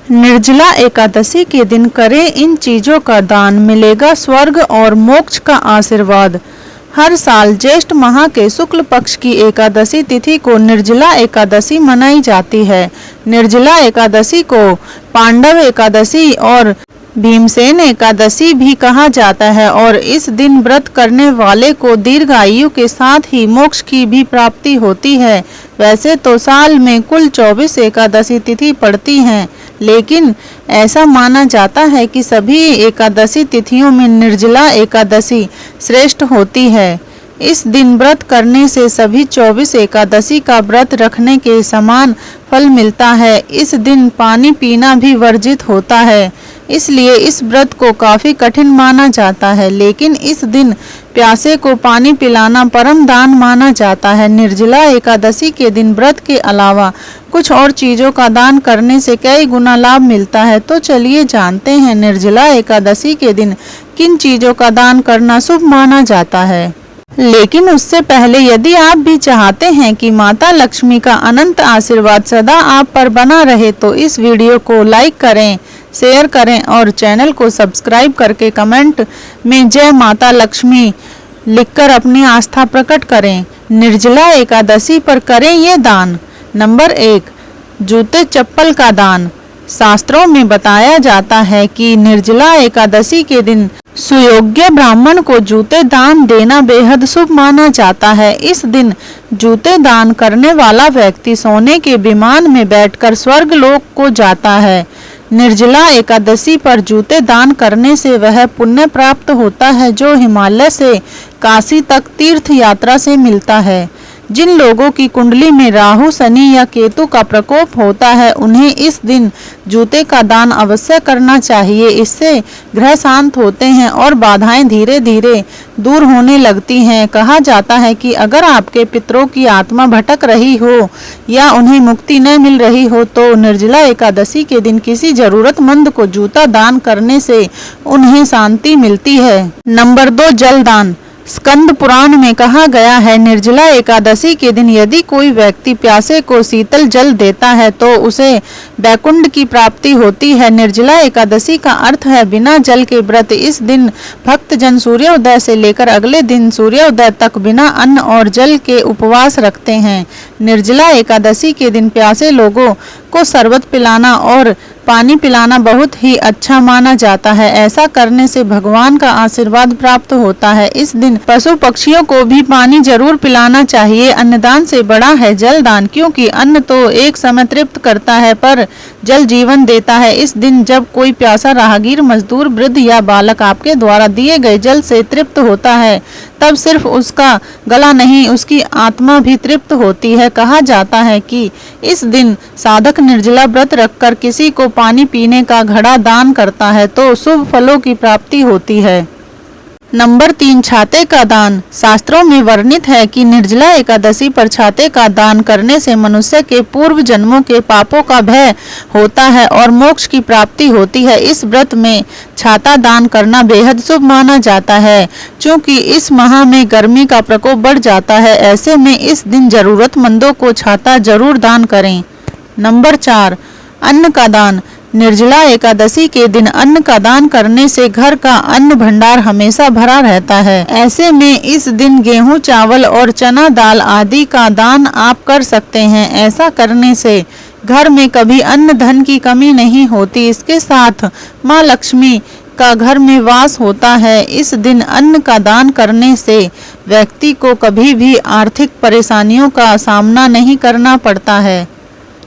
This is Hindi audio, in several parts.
निर्जला एकादशी के दिन करें इन चीजों का दान, मिलेगा स्वर्ग और मोक्ष का आशीर्वाद। हर साल ज्येष्ठ माह के शुक्ल पक्ष की एकादशी तिथि को निर्जला एकादशी मनाई जाती है। निर्जला एकादशी को पांडव एकादशी और भीमसेन एकादशी भी कहा जाता है और इस दिन व्रत करने वाले को दीर्घ आयु के साथ ही मोक्ष की भी प्राप्ति होती है। वैसे तो साल में कुल 24 एकादशी तिथि पड़ती हैं, लेकिन ऐसा माना जाता है कि सभी एकादशी तिथियों में निर्जला एकादशी श्रेष्ठ होती है। इस दिन व्रत करने से सभी 24 एकादशी का व्रत रखने के समान फल मिलता है। इस दिन पानी पीना भी वर्जित होता है, इसलिए इस व्रत को काफी कठिन माना जाता है, लेकिन इस दिन प्यासे को पानी पिलाना परम दान माना जाता है। निर्जला एकादशी के दिन व्रत के अलावा कुछ और चीजों का दान करने से कई गुना लाभ मिलता है। तो चलिए जानते हैं निर्जला एकादशी के दिन किन चीजों का दान करना शुभ माना जाता है। लेकिन उससे पहले यदि आप भी चाहते हैं कि माता लक्ष्मी का अनंत आशीर्वाद सदा आप पर बना रहे तो इस वीडियो को लाइक करें, शेयर करें और चैनल को सब्सक्राइब करके कमेंट में जय माता लक्ष्मी लिखकर अपनी आस्था प्रकट करें। निर्जला एकादशी पर करें ये दान। नंबर 1, जूते चप्पल का दान। शास्त्रों में बताया जाता है कि निर्जला एकादशी के दिन सुयोग्य ब्राह्मण को जूते दान देना बेहद शुभ माना जाता है। इस दिन जूते दान करने वाला व्यक्ति सोने के विमान में बैठकर स्वर्ग लोक को जाता है। निर्जला एकादशी पर जूते दान करने से वह पुण्य प्राप्त होता है जो हिमालय से काशी तक तीर्थ यात्रा से मिलता है। जिन लोगों की कुंडली में राहु, शनि या केतु का प्रकोप होता है उन्हें इस दिन जूते का दान अवश्य करना चाहिए। इससे ग्रह शांत होते हैं और बाधाएं धीरे धीरे दूर होने लगती हैं। कहा जाता है कि अगर आपके पितरों की आत्मा भटक रही हो या उन्हें मुक्ति न मिल रही हो तो निर्जला एकादशी के दिन किसी जरूरतमंद को जूता दान करने से उन्हें शांति मिलती है। नंबर 2, जल दान। स्कंद पुराण में कहा गया है निर्जला एकादशी के दिन यदि कोई व्यक्ति प्यासे को शीतल जल देता है तो उसे वैकुंठ की प्राप्ति होती है। निर्जला एकादशी का अर्थ है बिना जल के व्रत। इस दिन भक्तजन सूर्योदय से लेकर अगले दिन सूर्योदय तक बिना अन्न और जल के उपवास रखते हैं। निर्जला एकादशी के दिन प्यासे लोगों को शरबत पिलाना और पानी पिलाना बहुत ही अच्छा माना जाता है। ऐसा करने से भगवान का आशीर्वाद प्राप्त होता है। इस दिन पशु पक्षियों को भी पानी जरूर पिलाना चाहिए। अन्नदान से बड़ा है जल दान, क्योंकि अन्न तो एक समय तृप्त करता है पर जल जीवन देता है। इस दिन जब कोई प्यासा राहगीर, मजदूर, वृद्ध या बालक आपके द्वारा दिए गए जल से तृप्त होता है तब सिर्फ उसका गला नहीं उसकी आत्मा भी तृप्त होती है। कहा जाता है कि इस दिन साधक निर्जला व्रत रखकर किसी को पानी पीने का घड़ा दान करता है तो शुभ फलों की प्राप्ति होती है। नंबर 3, छाते का दान। शास्त्रों में वर्णित है कि निर्जला एकादशी पर छाते का दान करने से मनुष्य के पूर्व जन्मों के पापों का भय होता है और मोक्ष की प्राप्ति होती है। इस व्रत में छाता दान करना बेहद शुभ माना जाता है, क्योंकि इस माह में गर्मी का प्रकोप बढ़ जाता है। ऐसे में इस दिन जरूरतमंदों को छाता जरूर दान करें। नंबर 4, अन्न का दान। निर्जला एकादशी के दिन अन्न का दान करने से घर का अन्न भंडार हमेशा भरा रहता है। ऐसे में इस दिन गेहूं, चावल और चना दाल आदि का दान आप कर सकते हैं। ऐसा करने से घर में कभी अन्न धन की कमी नहीं होती। इसके साथ माँ लक्ष्मी का घर में वास होता है। इस दिन अन्न का दान करने से व्यक्ति को कभी भी आर्थिक परेशानियों का सामना नहीं करना पड़ता है।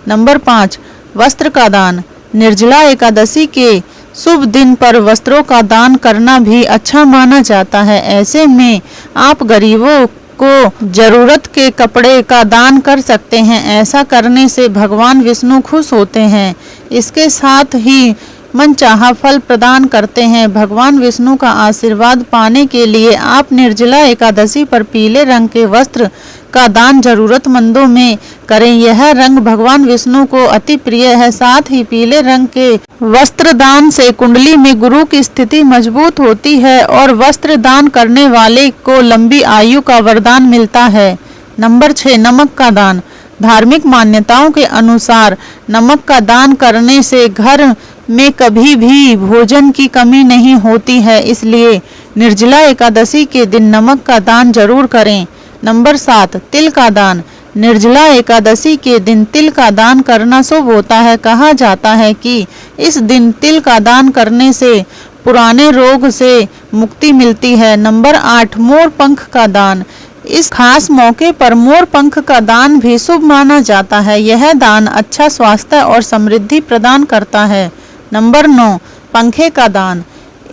नंबर 5, वस्त्र का दान। निर्जला एकादशी के शुभ दिन पर वस्त्रों का दान करना भी अच्छा माना जाता है। ऐसे में आप गरीबों को जरूरत के कपड़े का दान कर सकते हैं। ऐसा करने से भगवान विष्णु खुश होते हैं। इसके साथ ही मनचाहा फल प्रदान करते हैं। भगवान विष्णु का आशीर्वाद पाने के लिए आप निर्जला एकादशी पर पीले रंग के वस्त्र का दान जरूरतमंदों में करें। यह रंग भगवान विष्णु को अति प्रिय है। साथ ही पीले रंग के वस्त्र दान से कुंडली में गुरु की स्थिति मजबूत होती है और वस्त्र दान करने वाले को लंबी आयु का वरदान मिलता है। नंबर 6, नमक का दान। धार्मिक मान्यताओं के अनुसार नमक का दान करने से घर में कभी भी भोजन की कमी नहीं होती है, इसलिए निर्जला एकादशी के दिन नमक का दान जरूर करें। नंबर 7, तिल का दान। निर्जला एकादशी के दिन तिल का दान करना शुभ होता है। कहा जाता है कि इस दिन तिल का दान करने से पुराने रोग से मुक्ति मिलती है। नंबर 8, मोर पंख का दान। इस खास मौके पर मोर पंख का दान भी शुभ माना जाता है। यह दान अच्छा स्वास्थ्य और समृद्धि प्रदान करता है। नंबर 9, पंखे का दान।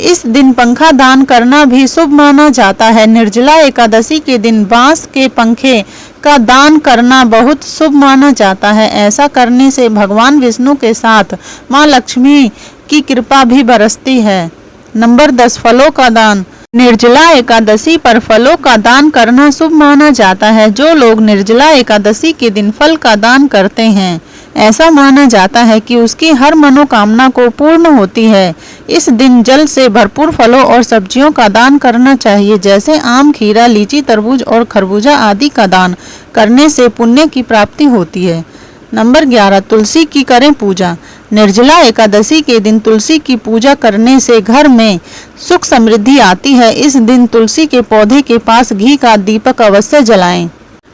इस दिन पंखा दान करना भी शुभ माना जाता है। निर्जला एकादशी के दिन बांस के पंखे का दान करना बहुत शुभ माना जाता है। ऐसा करने से भगवान विष्णु के साथ मां लक्ष्मी की कृपा भी बरसती है। नंबर 10, फलों का दान। निर्जला एकादशी पर फलों का दान करना शुभ माना जाता है। जो लोग निर्जला एकादशी के दिन फल का दान करते हैं, ऐसा माना जाता है कि उसकी हर मनोकामना को पूर्ण होती है। इस दिन जल से भरपूर फलों और सब्जियों का दान करना चाहिए, जैसे आम, खीरा, लीची, तरबूज और खरबूजा आदि का दान करने से पुण्य की प्राप्ति होती है। नंबर 11, तुलसी की करें पूजा। निर्जला एकादशी के दिन तुलसी की पूजा करने से घर में सुख समृद्धि आती है। इस दिन तुलसी के पौधे के पास घी का दीपक अवश्य जलाएं।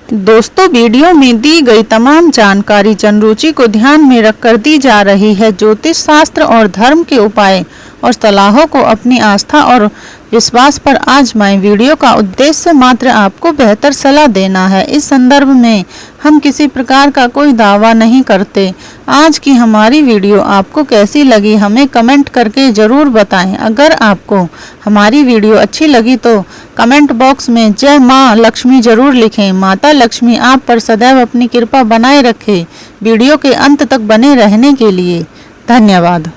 दोस्तों, वीडियो में दी गई तमाम जानकारी जनरुचि को ध्यान में रखकर दी जा रही है। ज्योतिष शास्त्र और धर्म के उपाय और सलाहों को अपनी आस्था और विश्वास पर आजमाएं। वीडियो का उद्देश्य मात्र आपको बेहतर सलाह देना है। इस संदर्भ में हम किसी प्रकार का कोई दावा नहीं करते। आज की हमारी वीडियो आपको कैसी लगी हमें कमेंट करके ज़रूर बताएं। अगर आपको हमारी वीडियो अच्छी लगी तो कमेंट बॉक्स में जय मां लक्ष्मी जरूर लिखें। माता लक्ष्मी आप पर सदैव अपनी कृपा बनाए रखे। वीडियो के अंत तक बने रहने के लिए धन्यवाद।